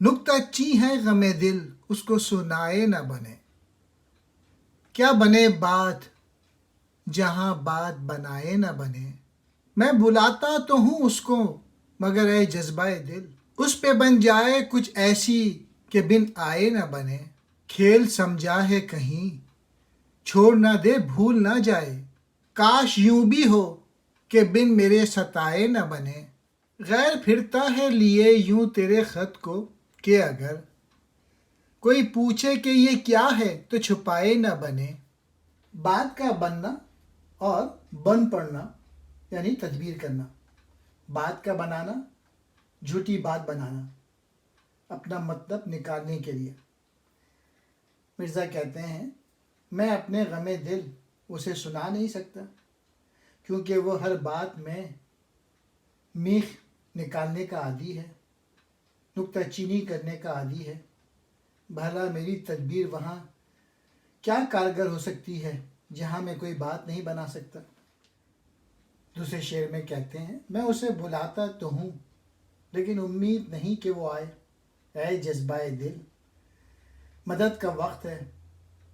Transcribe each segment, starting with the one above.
نکتہ چی ہے غم دل اس کو سنائے نہ بنے، کیا بنے بات جہاں بات بنائے نہ بنے۔ میں بلاتا تو ہوں اس کو مگر اے جذبہ دل، اس پہ بن جائے کچھ ایسی کہ بن آئے نہ بنے۔ کھیل سمجھا ہے کہیں چھوڑ نہ دے بھول نہ جائے، کاش یوں بھی ہو کہ بن میرے ستائے نہ بنے۔ غیر پھرتا ہے لیے یوں تیرے خط کو کہ اگر کوئی پوچھے کہ یہ کیا ہے تو چھپائے نہ بنے۔ بات کا بننا اور بن پڑنا یعنی تدبیر کرنا، بات کا بنانا جھوٹی بات بنانا اپنا مطلب نکالنے کے لیے۔ مرزا کہتے ہیں میں اپنے غم دل اسے سنا نہیں سکتا کیونکہ وہ ہر بات میں میخ نکالنے کا عادی ہے، نکتہ چینی کرنے کا عادی ہے۔ بھلا میری تدبیر وہاں کیا کارگر ہو سکتی ہے جہاں میں کوئی بات نہیں بنا سکتا۔ دوسرے شعر میں کہتے ہیں میں اسے بلاتا تو ہوں لیکن امید نہیں کہ وہ آئے۔ اے جذبہ دل، مدد کا وقت ہے،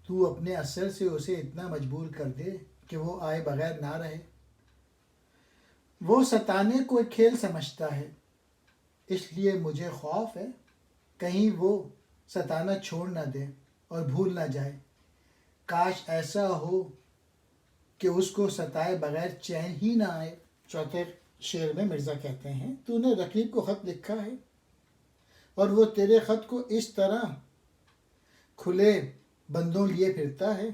تو اپنے اثر سے اسے اتنا مجبور کر دے کہ وہ آئے بغیر نہ رہے۔ وہ ستانے کو ایک کھیل سمجھتا ہے، اس لیے مجھے خوف ہے کہیں وہ ستانا چھوڑ نہ دے اور بھول نہ جائے۔ کاش ایسا ہو کہ اس کو ستائے بغیر چین ہی نہ آئے۔ چوتھے شعر میں مرزا کہتے ہیں تو نے رقیب کو خط لکھا ہے اور وہ تیرے خط کو اس طرح کھلے بندوں لیے پھرتا ہے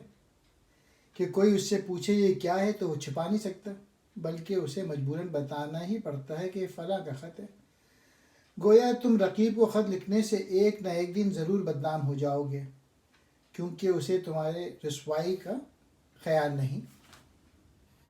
کہ کوئی اس سے پوچھے یہ کیا ہے تو وہ چھپا نہیں سکتا بلکہ اسے مجبوراً بتانا ہی پڑتا ہے کہ یہ فلاں کا خط ہے۔ گویا تم رقیب کو خط لکھنے سے ایک نہ ایک دن ضرور بدنام ہو جاؤ گے کیونکہ اسے تمہارے رسوائی کا خیال نہیں۔